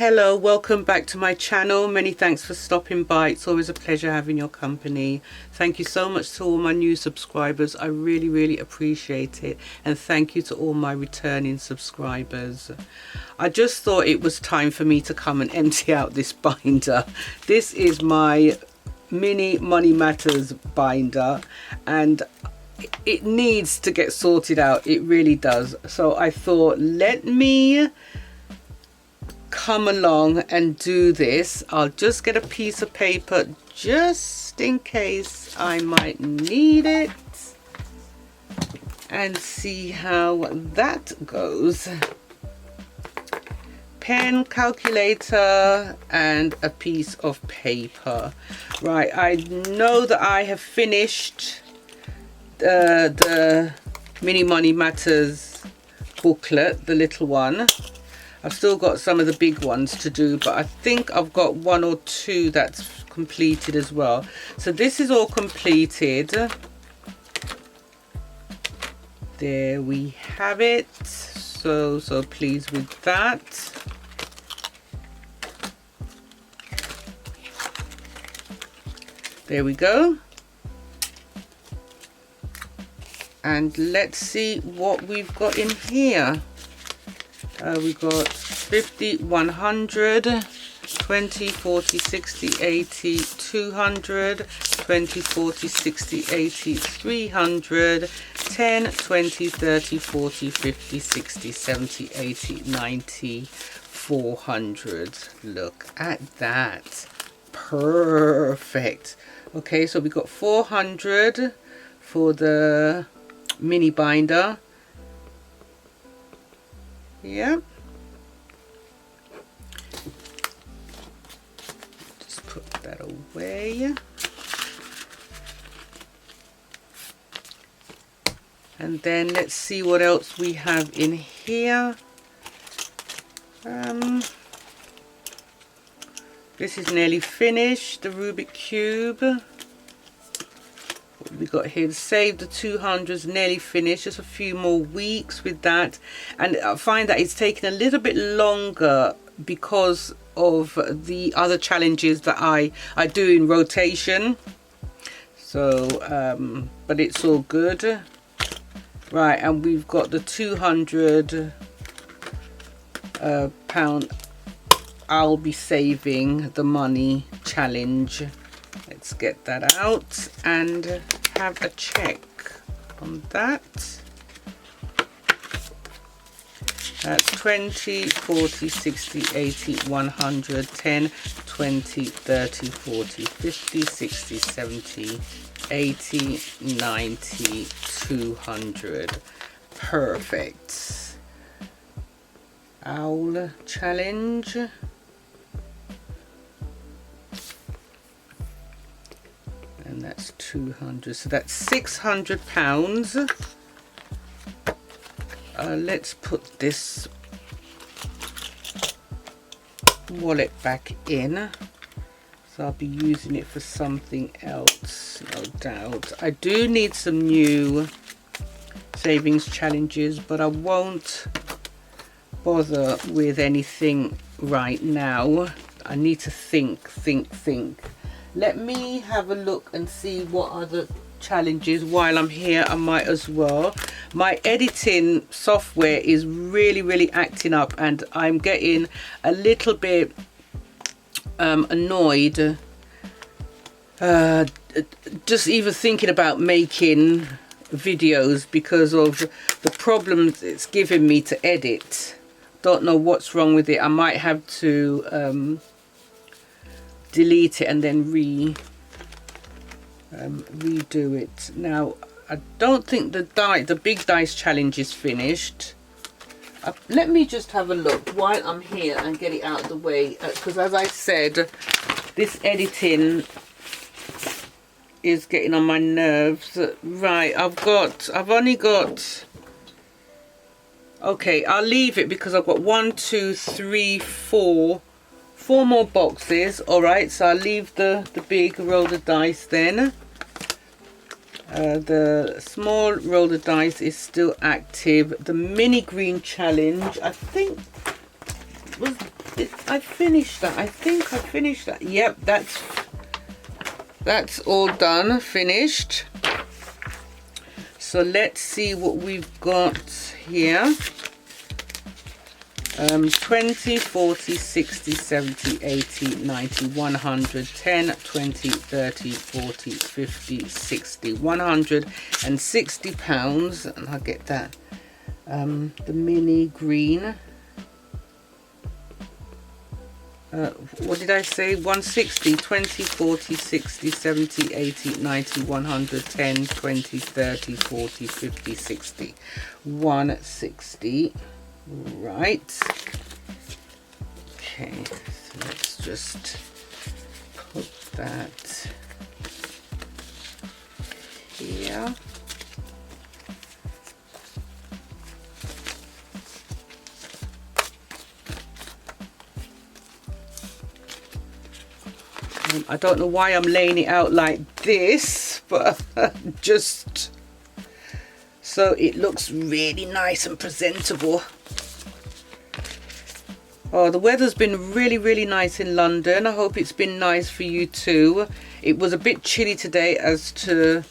Hello, welcome back to my channel. Many thanks for stopping by. It's always a pleasure having your company. Thank you so much to all my new subscribers. I really appreciate it, and thank you to all my returning subscribers. I just thought it was time for me to come and empty out this binder. This is my mini Money Matters binder, and it needs to get sorted out. It really does. So I thought, let me come along and do this. I'll just get a piece of paper just in case I might need it, and see how that goes. Pen, calculator, and a piece of paper. Right, I know that I have finished the Mini Money Matters booklet, the little one. I've still got some of the big ones to do, but I think I've got one or two that's completed as well. So this is all completed. There we have it. So pleased with that. There we go. And let's see what we've got in here. We've got 50, 100, 20, 40, 60, 80, 200, 20, 40, 60, 80, 300, 10, 20, 30, 40, 50, 60, 70, 80, 90, 400. Look at that. Perfect. Okay, so we got 400 for the mini binder. Yep. Just put that away. And then let's see what else we have in here. This is nearly finished, the Rubik Cube. What we got here, save the 200s, nearly finished, just a few more weeks with that. And I find that it's taken a little bit longer because of the other challenges that I do in rotation. So but it's all good. Right, and we've got the 200 pound I'll be saving the money challenge. Let's get that out and have a check on that. That's 20, 40, 60, 80, 100, 10, 20, 30, 40, 50, 60, 70, 80, 90, 200. Perfect. Owl challenge. And that's 200, so that's 600 pounds. Let's put this wallet back in. So I'll be using it for something else, no doubt. I do need some new savings challenges, but I won't bother with anything right now. I need to think. Let me have a look and see what other challenges while I'm here. I might as well. My editing software is really acting up, and I'm getting a little bit annoyed just even thinking about making videos because of the problems it's giving me to edit. Don't know what's wrong with it. I might have to delete it and then redo it. Now I don't think the big dice challenge is finished. Let me just have a look while I'm here and get it out of the way, because as I said, this editing is getting on my nerves. Right, I've only got, okay, I'll leave it because I've got 1, 2, 3, 4 more boxes. All right, so I'll leave the big roll of dice then. The small roll of dice is still active. The mini green challenge, I think, was I finished that. I think I finished that. Yep, that's all done, finished. So let's see what we've got here. 20, 40, 60, 70, 80, 90, 100, 10, 20, 30, 40, 50, 60, 160 pounds. And I'll get that. The mini green. What did I say? 160, 20, 40, 60, 70, 80, 90, 100, 10, 20, 30, 40, 50, 60. 160. Right. Okay, so let's just put that here. I don't know why I'm laying it out like this, but just so it looks really nice and presentable. Oh, the weather's been really nice in London. I hope it's been nice for you too. It was a bit chilly today, as to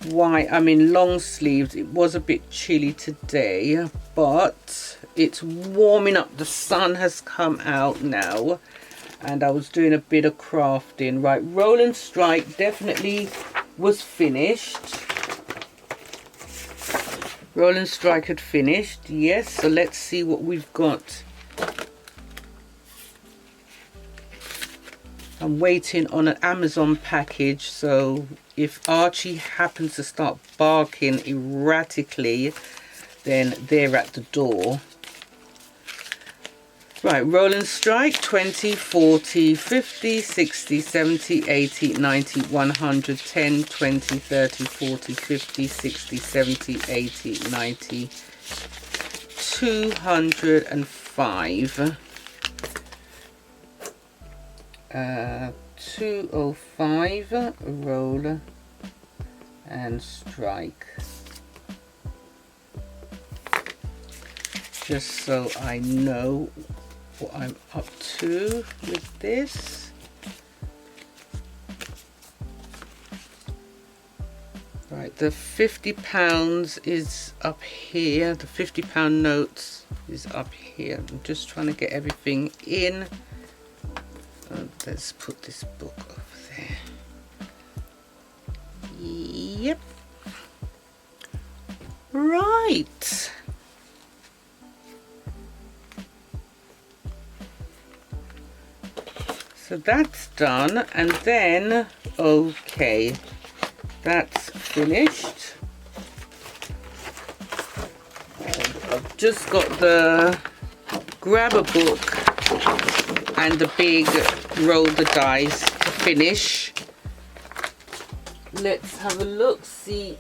why I'm in long sleeves. It was a bit chilly today, but it's warming up. The sun has come out now, and I was doing a bit of crafting. Right, Roll and Strike definitely was finished. Roll and Strike had finished, yes. So let's see what we've got. I'm waiting on an Amazon package, so if Archie happens to start barking erratically, then they're at the door. Right, Roll and Strike, 20, 40, 50, 60, 70, 80, 90, 100, 10, 20, 30, 40, 50, 60, 70, 80, 90, 205. 205, Roll and Strike. Just so I know what I'm up to with this. Right, the £50 is up here. The £50 notes is up here. I'm just trying to get everything in. Let's put this book over there. Yep. Right. So that's done, and then, okay, that's finished. I've just got the grabber book and the big roll the dice to finish. Let's have a look, see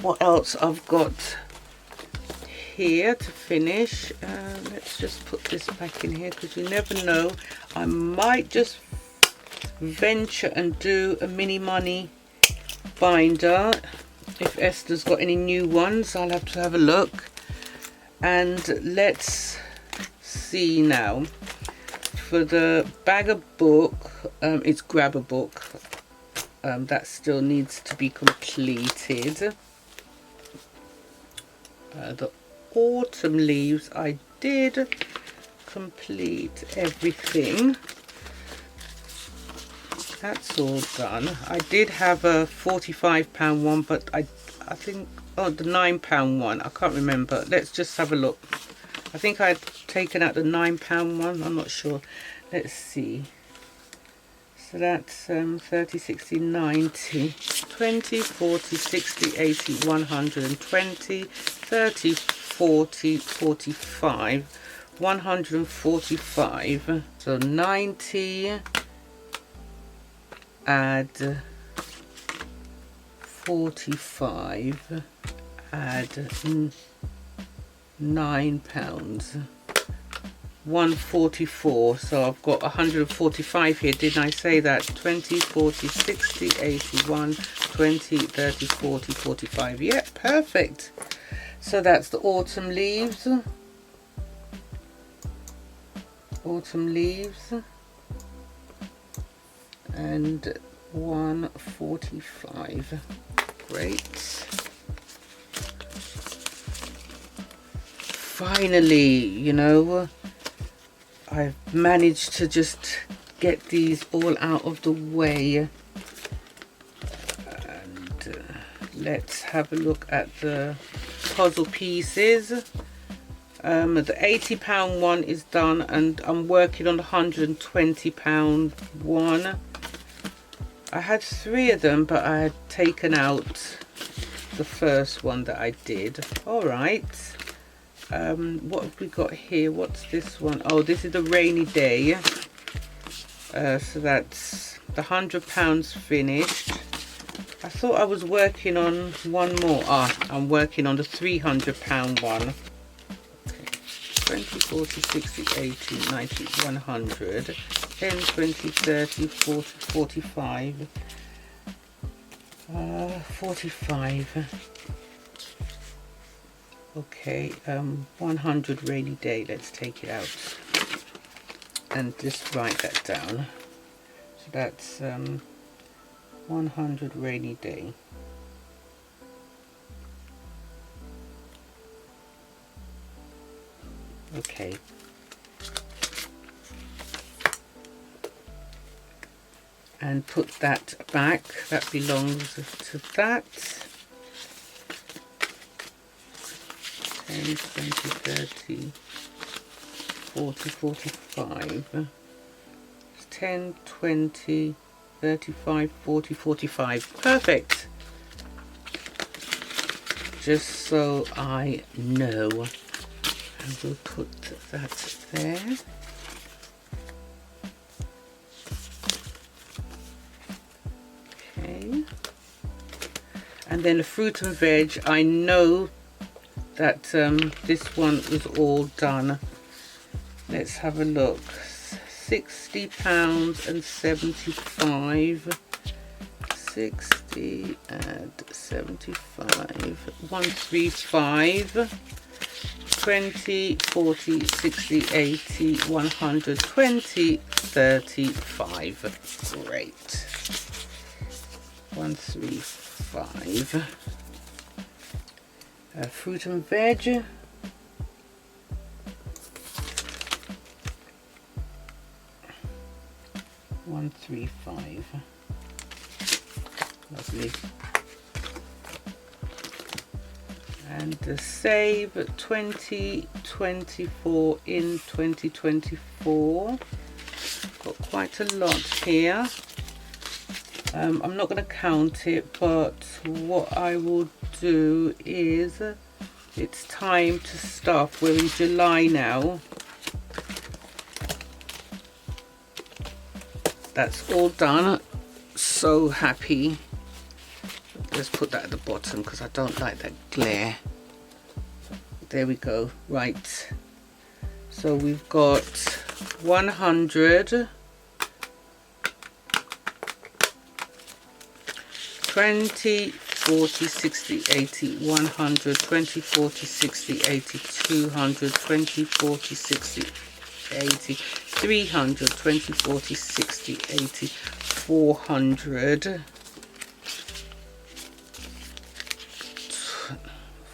what else I've got here to finish. Let's just put this back in here, because you never know, I might just venture and do a mini money binder. If Esther's got any new ones, I'll have to have a look. And let's see now. For the bagger book, it's grabber book. That still needs to be completed. The autumn leaves, I did complete everything. That's all done. I did have a £45 one, but I think, oh, the £9 one, I can't remember. Let's just have a look. I think I'd taken out the £9 one, I'm not sure. Let's see. So that's 30, 60, 90, 20, 40, 60, 80, 120, 30, 40, 45, 145. So 90, add 45, add £9, 144. So I've got 145 here. Didn't I say that? 20, 40, 60, 81, 20, 30, 40, 45. Yep, perfect. So that's the autumn leaves. autumn leaves, and 145. Great. Finally, you know, I've managed to just get these all out of the way. And let's have a look at the puzzle pieces. The £80 one is done, and I'm working on the £120 one. I had 3 of them, but I had taken out the first one that I did. All right. What have we got here? What's this one? Oh, this is the rainy day. So that's the £100 finished. I thought I was working on one more. I'm working on the £300 one. 20, 40, 60, 80, 90, 100, 10, 20, 30, 40, 45, 45. Okay, 100 rainy day. Let's take it out and just write that down. So that's 100 rainy day. Okay. And put that back. That belongs to that. 10, 20, 30, 40, 45. 10, 20, 35, 40, 45. Perfect. Just so I know. And we'll put that there. Okay. And then the fruit and veg, I know that this one is all done. Let's have a look. £60 and 75. 60 and 75. 135. 20, 40, 60, 80, 100, 20, 35. Great. 135. Fruit and veg. £135. Lovely. And the save 2024 in 2024. Got quite a lot here. I'm not going to count it, but what I will do is, it's time to stuff. We're in July now. That's all done. So happy. Let's put that at the bottom because I don't like that glare. There we go. Right. So we've got 100, 20, 40, 60, 80, 100, 20, 40, 60, 80, 200, 20, 40, 60, 80, 300, 20, 40, 60, 80, 400,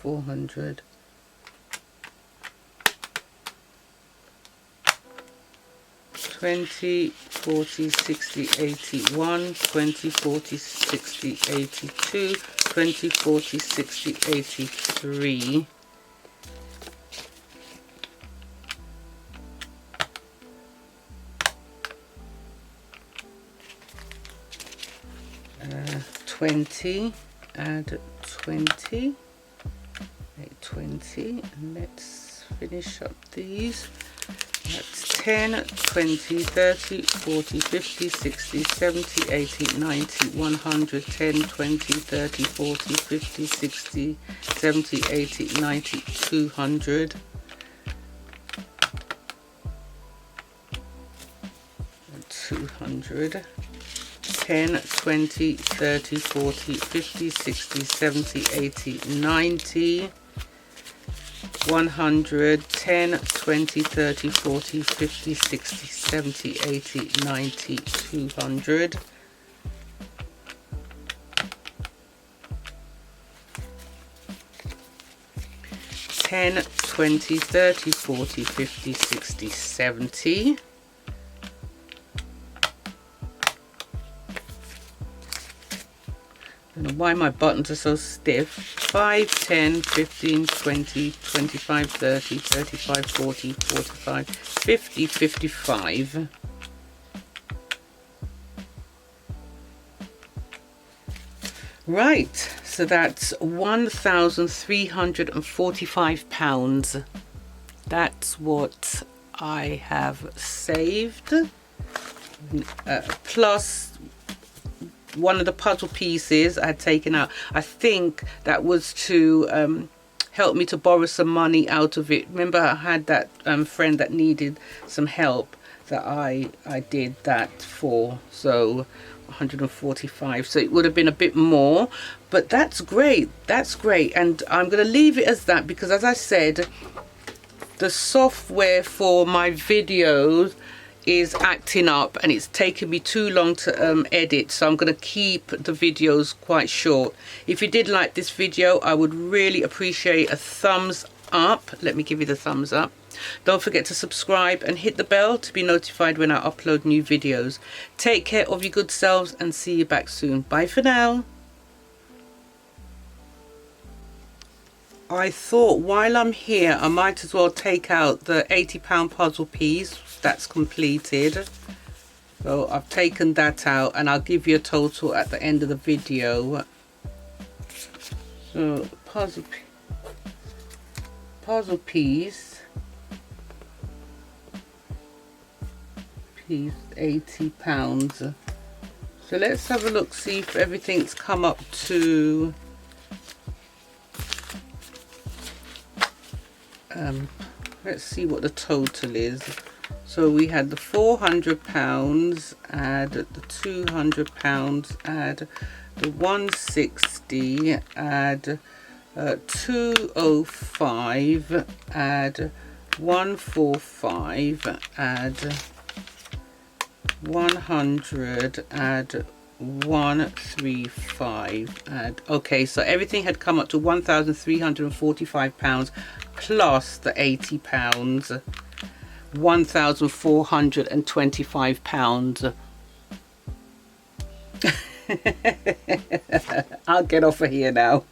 400, 20, 40, 60, 81, 20, 40, 60, 82, 20, 40, 60, 83, 20, add 20, 20, and let's finish up these. That's 10, 20, 30, 40, 50, 60, 70, 80, 90, 100, 10, 20, 30, 40, 50, 60, 70, 80, 90, 200. 200. 10, 20, 30, 40, 50, 60, 70, 80, 90. 100, 10, 20, 30, 40, 50, 60, 70, 80, 90, 200. 10, 20, 30, 40, 50, 60, 70. I don't know why my buttons are so stiff. 5, 10, 15, 20, 25, 30, 35, 40, 45, 50, 55. Right, so that's £1,345. That's what I have saved. Plus one of the puzzle pieces I had taken out. I think that was to help me to borrow some money out of it. Remember I had that friend that needed some help that I did that for. So 145, so it would have been a bit more, but that's great. That's great. And I'm going to leave it as that, because as I said, the software for my videos is acting up and it's taken me too long to edit, so I'm going to keep the videos quite short. If you did like this video, I would really appreciate a thumbs up. Let me give you the thumbs up. Don't forget to subscribe and hit the bell to be notified when I upload new videos. Take care of your good selves and see you back soon. Bye for now. I thought while I'm here I might as well take out the £80 puzzle piece that's completed. So I've taken that out and I'll give you a total at the end of the video. So puzzle piece £80. So let's have a look, see if everything's come up to let's see what the total is. So we had the £400, add the £200, add the 160, add 205, add 145, add 100, add 135, add. Okay, so everything had come up to £1,345 plus the £80, £1,425. I'll get off of here now.